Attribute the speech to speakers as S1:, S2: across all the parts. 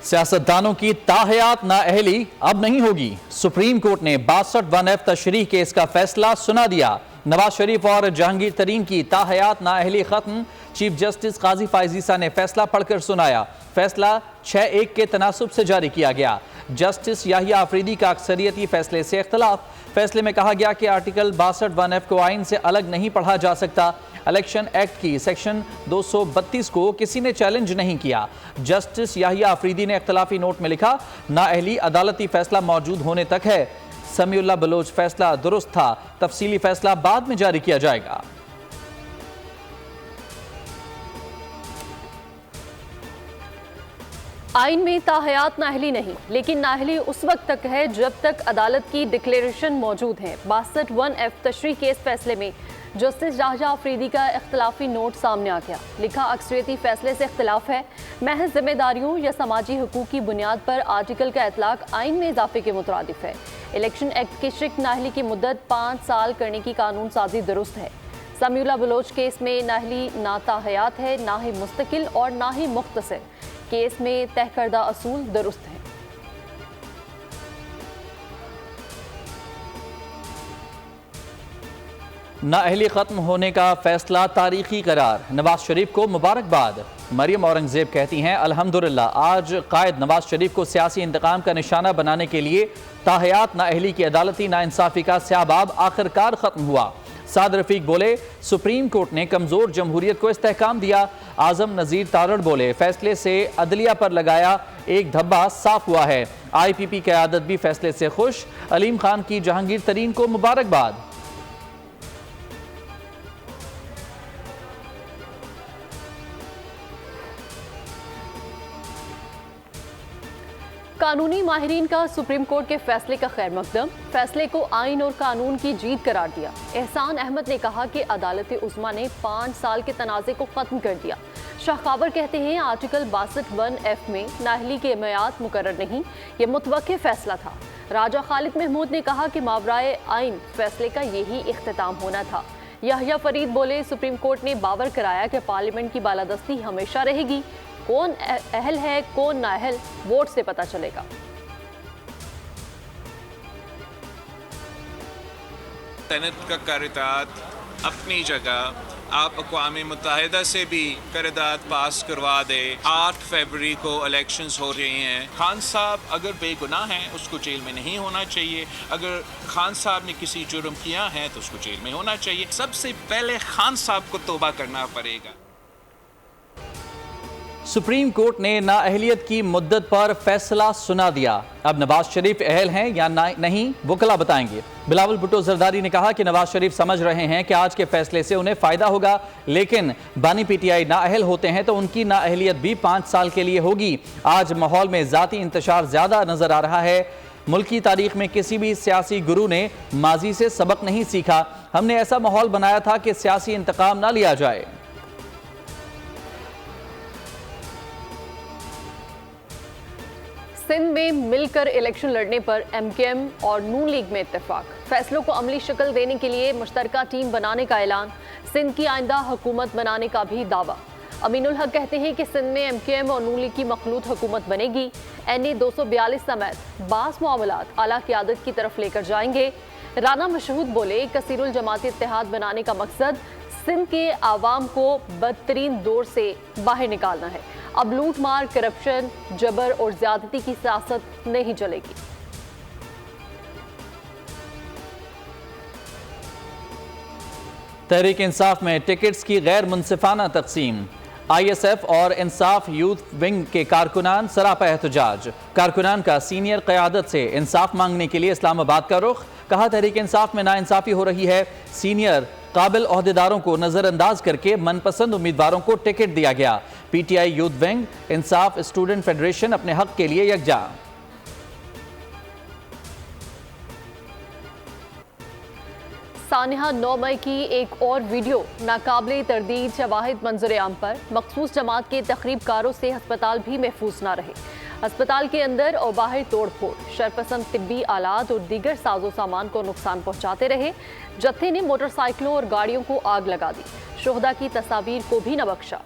S1: सियासतदानों की ताहयात नाअहली अब नहीं होगी। सुप्रीम कोर्ट ने 62(1)F तशरीह केस का फैसला सुना दिया। नवाज शरीफ और जहांगीर तरीन की ताहयात नाअहली खत्म। चीफ जस्टिस काजी फायजीसा ने फैसला पढ़कर सुनाया। फैसला 6-1 के तनासुब से जारी किया गया। जस्टिस याहिया अफरीदी का अक्सरियती फैसले से इख्तलाफ। फैसले में कहा गया कि आर्टिकल 62(1)F को आइन से अलग नहीं पढ़ा जा सकता। इलेक्शन एक्ट की सेक्शन 232 को किसी ने चैलेंज नहीं किया। जस्टिस याहिया अफरीदी ने इख्तलाफी नोट में लिखा, नाअहली अदालती फैसला मौजूद होने तक है। समीउल्लाह बलोच, फैसला दुरुस्त था, तफसीली फैसला बाद में जारी किया जाएगा।
S2: आइन में ताहयात नाअहली नहीं, लेकिन नाअहली उस वक्त तक है जब तक अदालत की डिक्लेरेशन मौजूद है। 62(1)F तशरीह केस फैसले में जस्टिस याहिया अफरीदी का इख्तलाफी नोट सामने आ गया। लिखा, अक्सरियती फैसले से इख्तलाफ है। महज जिम्मेदारियों या समाजी हुकूक की बुनियाद पर आर्टिकल का इतलाक आइन में इजाफे के मुतरादिफ है। इलेक्शन एक्ट की स्ट्रिक्ट नाअहली की मुद्दत 5 साल करने की कानून साजी दुरुस्त है। समीउल्लाह बलोच केस में नाअहली ना ताहयात है, ना ही मुस्तकिल और ना ही मुख्तसर। केस में तय करदा असूल दुरुस्त है।
S1: नाअहली खत्म होने का फैसला तारीखी करार। नवाज शरीफ को मुबारकबाद। मरियम औरंगजेब कहती हैं, अल्हम्दुलिल्लाह आज कायद नवाज शरीफ को सियासी इंतकाम का निशाना बनाने के लिए ताहयात नाअहली की अदालती नाइंसाफी का स्याबाब आखिरकार खत्म हुआ। साद रफीक बोले, सुप्रीम कोर्ट ने कमजोर जमहूरियत को इस्तेहकाम दिया। आजम नजीर तारड़ बोले, फैसले से अदलिया पर लगाया एक धब्बा साफ हुआ है। IPP क़यादत भी फैसले से खुश। अलीम खान की जहांगीर तरीन को मुबारकबाद।
S2: कानूनी माहिरीन का सुप्रीम कोर्ट के फैसले का खैर मकदम। फैसले को आइन और कानून की जीत करार दिया। एहसान अहमद ने कहा कि अदालत उज़्मा ने 5 साल के तनाज़े को ख़त्म कर दिया। शाह खाबर कहते हैं, आर्टिकल 62(1)F में नाअहली के मियाद मुकर्रर नहीं, ये मुतवक्किल फैसला था। राजा खालिद महमूद ने कहा कि मावराए आइन फैसले का यही इख्तिताम होना था। याहिया फरीद बोले, सुप्रीम कोर्ट ने बावर कराया कि पार्लियामेंट की बालादस्ती हमेशा रहेगी। कौन अहल है कौन नाअहल वोट से पता चलेगा।
S3: सेनेट का करारदाद अपनी जगह, आप अक़वाम मुत्तहिदा से भी करारदाद पास करवा दे। 8 फरवरी को इलेक्शंस हो रहे हैं। खान साहब अगर बेगुनाह हैं उसको जेल में नहीं होना चाहिए। अगर खान साहब ने किसी जुर्म किया है तो उसको जेल में होना चाहिए। सबसे पहले खान साहब को तौबा करना पड़ेगा।
S1: सुप्रीम कोर्ट ने नाअहलियत की मुद्दत पर फैसला सुना दिया। अब नवाज शरीफ अहल हैं या नहीं, वकला बताएंगे। बिलावल भुट्टो जरदारी ने कहा कि नवाज शरीफ समझ रहे हैं कि आज के फैसले से उन्हें फायदा होगा, लेकिन बानी PTI नाअहल होते हैं तो उनकी नाअहलियत भी 5 साल के लिए होगी। आज माहौल में जाती इंतशार ज्यादा नजर आ रहा है। मुल्की तारीख में किसी भी सियासी गुरु ने माजी से सबक नहीं सीखा। हमने ऐसा माहौल बनाया था कि सियासी इंतकाम ना लिया जाए।
S2: सिंध में मिलकर इलेक्शन लड़ने पर MKM और नून लीग में इत्तेफाक। फैसलों को अमली शक्ल देने के लिए मुश्तरका टीम बनाने का ऐलान। सिंध की आइंदा हुकूमत बनाने का भी दावा। अमीनुल हक कहते हैं कि सिंध में MKM और नून लीग की मखलूत हुकूमत बनेगी। NA 242 समेत बास मामलात आला क़यादत की तरफ लेकर जाएंगे। राना मशहूद बोले, कसीरुल जमाती इत्तेहाद बनाने का मकसद सिंध के आवाम को बदतरीन दौर से बाहर निकालना है। अब लूट मार, करप्शन, जबर और ज्यादती की सियासत नहीं चलेगी।
S1: तहरीक इंसाफ में टिकट्स की गैर मुनसिफाना तकसीम। ISF और इंसाफ यूथ विंग के कारकुनान सरापा एहतजाज। कारकुनान का सीनियर क़यादत से इंसाफ मांगने के लिए इस्लामाबाद का रुख। कहा, तहरीक इंसाफ में नाइंसाफी हो रही है। सीनियर काबिल ओहदेदारों को नजरअंदाज करके मनपसंद उम्मीदवारों को टिकट दिया गया। PTI यूथ विंग, इंसाफ स्टूडेंट फेडरेशन अपने हक के लिए यकजा।
S2: सानिहा 9 मई की एक और वीडियो नाकाबिले तरदीद शवाहिद मंजर आम पर। मखसूस जमात के तकरीबकारों से अस्पताल भी महफूज ना रहे। अस्पताल के अंदर और बाहर तोड़ फोड़, शरपसंद तिब्बी आलात और दीगर साजो सामान को नुकसान पहुंचाते रहे। जत्थे ने मोटरसाइकिलों और गाड़ियों को आग लगा दी। शोहदा की तस्वीर को भी न बख्शा।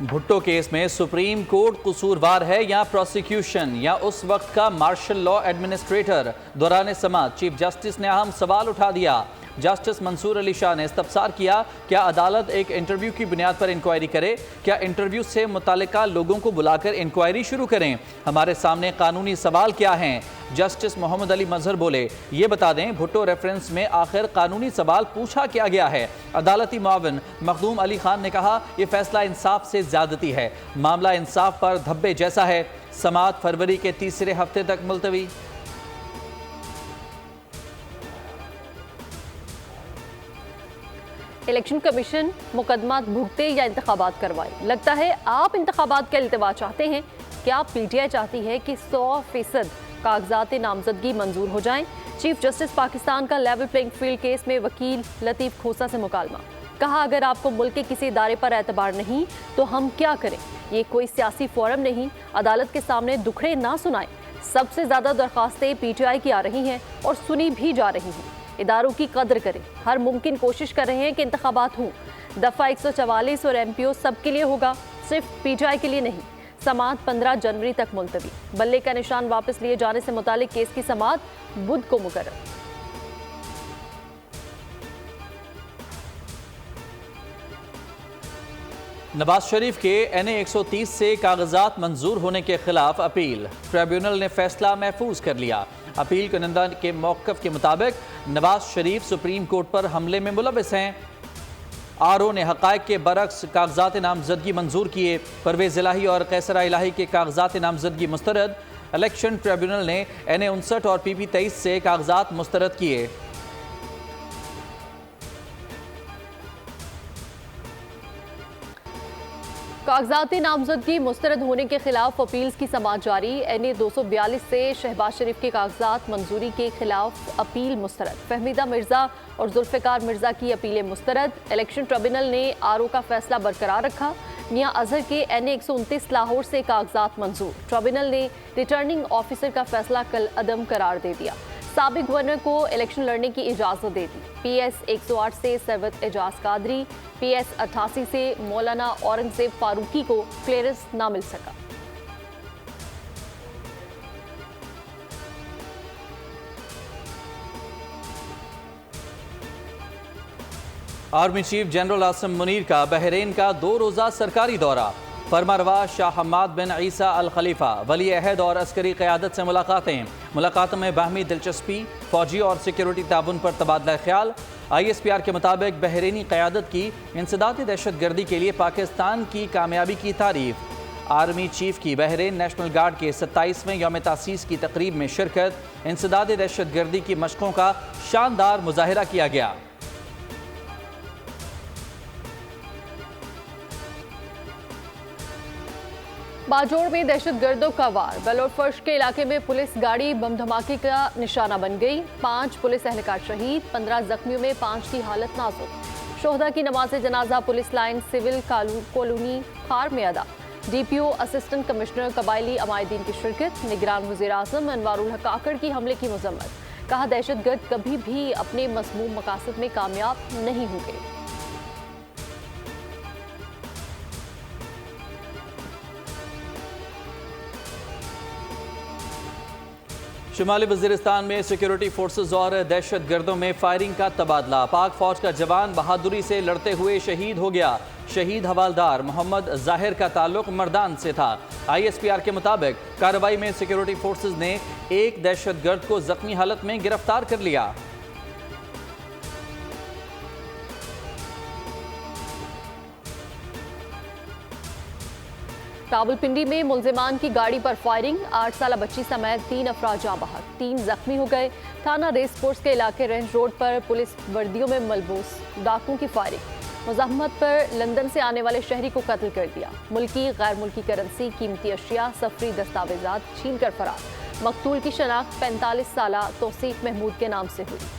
S1: भुट्टो केस में सुप्रीम कोर्ट कसूरवार है या प्रोसिक्यूशन या उस वक्त का मार्शल लॉ एडमिनिस्ट्रेटर? दौरान समाअत चीफ जस्टिस ने अहम सवाल उठा दिया। जस्टिस मंसूर अली शाह ने इस्तफसार किया, क्या अदालत एक इंटरव्यू की बुनियाद पर इंक्वायरी करे? क्या इंटरव्यू से मुतालिका लोगों को बुलाकर इंक्वायरी शुरू करें? हमारे सामने कानूनी सवाल क्या हैं? जस्टिस मोहम्मद अली मजहर बोले, ये बता दें भुट्टो रेफरेंस में आखिर कानूनी सवाल पूछा क्या गया है? अदालती मुआविन मखदूम अली खान ने कहा, यह फैसला इंसाफ से ज्यादती है, मामला इंसाफ पर धब्बे जैसा है। समाअत फरवरी के तीसरे हफ्ते तक मुलतवी।
S2: इलेक्शन कमीशन मुकदमा भुगते या इंतखाबात करवाए? लगता है आप इंतखाबात का इल्तिवा चाहते हैं। क्या पीटीआई चाहती है कि 100% कागजात नामजदगी मंजूर हो जाएं? चीफ जस्टिस पाकिस्तान का लेवल प्लेइंग फील्ड केस में वकील लतीफ खोसा से मुकालमा। कहा, अगर आपको मुल्क के किसी इदारे पर एतबार नहीं तो हम क्या करें? ये कोई सियासी फोरम नहीं, अदालत के सामने दुखड़े ना सुनाएं। सबसे ज्यादा दरखास्तें पीटीआई की आ रही हैं और सुनी भी जा रही हैं। इदारों की कदर करें, हर मुमकिन कोशिश कर रहे हैं कि इंतखाबात हों। दफ़ा 144 और एमपीओ सबके लिए होगा, सिर्फ पीटीआई के लिए नहीं। समाअत 15 जनवरी तक मुलतवी। बल्ले का निशान वापस लिए जाने से मुतालिक केस की समाअत बुध को मुकर्रर।
S1: नवाज शरीफ के NA 130 से कागजात मंजूर होने के खिलाफ अपील। ट्रिब्यूनल ने फैसला महफूज कर लिया। अपील कुनिंदा के मौक़िफ़ के मुताबिक नवाज शरीफ सुप्रीम कोर्ट पर हमले में मुलविस हैं। RO ने हक़ाइक़ के बरक्स कागजात नामजदगी मंजूर किए। परवेज़ इलाही और कैसरा इलाही के कागजात नामजदगी मुस्तरद। इलेक्शन ट्रिब्यूनल ने NA 59 और PP 23 से कागजात मुस्तरद किए।
S2: कागजात नामजदगी मुस्तरद होने के खिलाफ अपील्स की समाअत जारी। NA 242 से शहबाज शरीफ के कागजात मंजूरी के खिलाफ अपील मुस्तरद। फहमीदा मिर्जा और जुल्फ़िकार मिर्जा की अपीलें मुस्तरद। इलेक्शन ट्रिब्यूनल ने RO का फैसला बरकरार रखा। मियां अजहर के NA 129 लाहौर से कागजात मंजूर। ट्रिब्यूनल ने रिटर्निंग ऑफिसर का फैसला कल अदम करार दे दिया। साबिक गवर्नर को इलेक्शन लड़ने की इजाज़त दे दी। PS 108 से सरवत एजाज कादरी, PS 88 से मौलाना औरंगजेब फारूकी को क्लियरेंस ना मिल सका।
S1: Army chief general Asim Munir का बहरीन का 2 रोज़ा सरकारी दौरा। फरमारवा शाह हम्माद बिन ईसा अल खलीफा वली अहद और अस्करी क़यादत से मुलाकातों में बाहमी दिलचस्पी, फौजी और सिक्योरिटी ताउन पर तबादला ख्याल। ISPR के मुताबिक बहरीनी क़यादत की इंसदादी दहशतगर्दी के लिए पाकिस्तान की कामयाबी की तारीफ। आर्मी चीफ की बहरीन नेशनल गार्ड के 27वें यौम तासीस की तकरीब में शिरकत। इंसदादी दहशतगर्दी की मशकों का शानदार मुजाहिरा किया गया।
S2: बाजोड़ में दहशतगर्दों का वार। बलोफर्श के इलाके में पुलिस गाड़ी बम धमाके का निशाना बन गई। 5 पुलिस एहलकार शहीद, 15 जख्मियों में 5 की हालत नाजुक। शोहदा की नमाज जनाजा पुलिस लाइन सिविल कॉलोनी खार में अदा। DPO असिस्टेंट कमिश्नर कबायली अमायदीन की शिरकत। निगरान वज़ीर आज़म अनवारुल हक काकड़ की हमले की मजम्मत। कहा, दहशतगर्द कभी भी अपने मज़मूम मकासद में कामयाब नहीं होंगे।
S1: शुमाली वज़ीरिस्तान में सिक्योरिटी फोर्सेज और दहशत गर्दों में फायरिंग का तबादला। पाक फौज का जवान बहादुरी से लड़ते हुए शहीद हो गया। शहीद हवालदार मोहम्मद जाहिर का ताल्लुक मर्दान से था। ISPR के मुताबिक कार्रवाई में सिक्योरिटी फोर्सेज ने एक दहशत गर्द को जख्मी हालत में गिरफ्तार कर लिया।
S2: रावलपिंडी में मुलजिमान की गाड़ी पर फायरिंग। 8 साल बच्ची समेत 3 अफराद जाँ बहक, 3 जख्मी हो गए। थाना रेस कोर्स के इलाके रेंज रोड पर पुलिस वर्दियों में मलबूस डाकुओं की फायरिंग। मुज़ाहमत पर लंदन से आने वाले शहरी को कत्ल कर दिया। मुल्की गैर मुल्की करेंसी, कीमती अशिया, सफरी दस्तावेजात छीन कर फरार। मकतूल की शनाख्त 45 साल तौसीफ महमूद के नाम से हुई।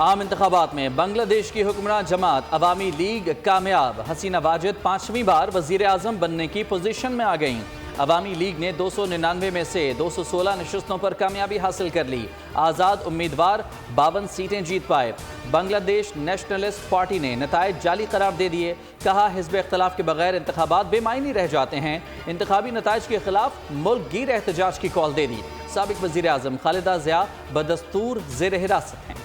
S1: आम इंतखाबात में बांग्लादेश की हुक्मरान जमात अवामी लीग कामयाब। हसीना वाजिद 5वीं बार वजीर आजम बनने की पोजीशन में आ गईं। अवामी लीग ने 299 में से 216 नशस्तों पर कामयाबी हासिल कर ली। आज़ाद उम्मीदवार 52 सीटें जीत पाए। बांग्लादेश नेशनलिस्ट पार्टी ने नताइज जाली करार दे दिए। कहा हिज़्ब इख्तिलाफ के बगैर इंतखाबात बेमायनी रह जाते हैं। इंतखाबी नताइज के खिलाफ मुल्क गिर एहतजाज की कॉल दे दी। साबिक वज़ीर आज़म खालिदा ज़िया बदस्तूर ज़ेर हिरासत हैं।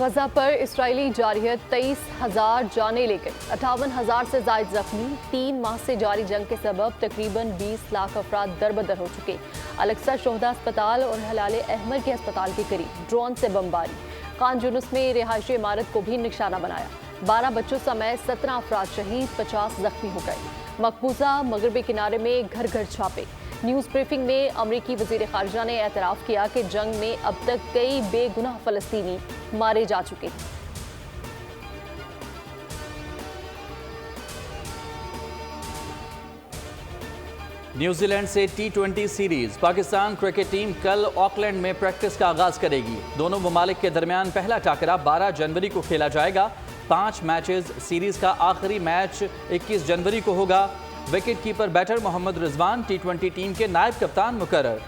S2: गजा पर इसराइली जारहियत 23,000 जाने ले गई, 58,000 से जायद जख्मी। 3 माह से जारी जंग के सबब तकरीबन 20 लाख अफराद दरबदर हो चुके। अलक्सा शोहदा अस्पताल और हलाल अहमद के अस्पताल के करीब ड्रोन से बमबारी। खान यूनुस में रिहायशी इमारत को भी निशाना बनाया। 12 बच्चों समेत 17 अफराद शहीद, 50 जख्मी हो गए। मकबूजा मगरबी किनारे में घर घर छापे। न्यूज़ ब्रीफिंग में अमरीकी वज़ीर ख़ारिजा ने एतराफ़ किया कि जंग में अब तक कई बेगुनाह फ़लस्तीनी मारे जा चुके हैं।
S1: न्यूजीलैंड से T20 series. Pakistan cricket team कल ऑकलैंड में प्रैक्टिस का आगाज करेगी। दोनों ममालिक के दरमियान पहला टाकरा 12 जनवरी को खेला जाएगा। 5 मैचेस सीरीज का आखिरी मैच 21 जनवरी को होगा। Wicket keeper batter Mohammad Rizwan T20 team के नायब कप्तान मुकर्रर।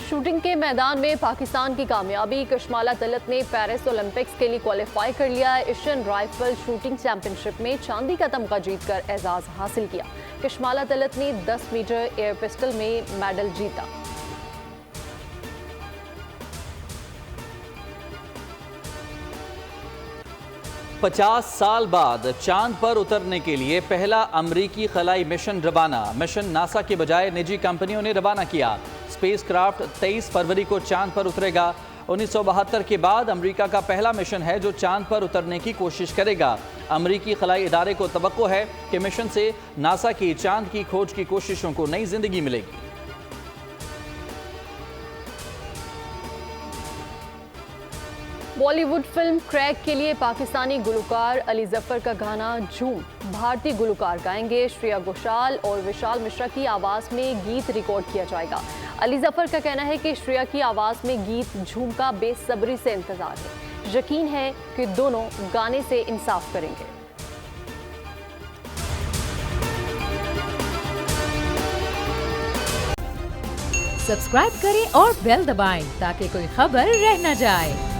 S2: शूटिंग के मैदान में पाकिस्तान की कामयाबी। कशमाला तलत ने पेरिस ओलंपिक्स के लिए क्वालिफाई कर लिया। एशियन राइफल शूटिंग चैंपियनशिप में चांदी का तमगा जीतकर एजाज हासिल किया। कशमाला तलत ने 10 मीटर एयर पिस्टल में मेडल जीता।
S1: पचास साल बाद चांद पर उतरने के लिए पहला अमरीकी खलाई मिशन रवाना। मिशन नासा के बजाय निजी कंपनियों ने रवाना किया। स्पेसक्राफ्ट 23 फरवरी को चांद पर उतरेगा। 1972 के बाद अमेरिका का पहला मिशन है जो चांद पर उतरने की कोशिश करेगा। अमरीकी खलाई इदारे को तवक्को है कि मिशन से नासा की चांद की खोज की कोशिशों को नई जिंदगी मिलेगी।
S2: बॉलीवुड फिल्म क्रैक के लिए पाकिस्तानी गुलकार अली जफर का गाना झूम भारतीय गुलकार गाएंगे। श्रेया घोषाल और विशाल मिश्रा की आवाज़ में गीत रिकॉर्ड किया जाएगा। अली जफर का कहना है कि श्रेया की आवाज़ में गीत झूम का बेसब्री से इंतजार है। यकीन है कि दोनों गाने से इंसाफ करेंगे।
S4: सब्सक्राइब करें और बेल दबाएं ताकि कोई खबर रह न जाए।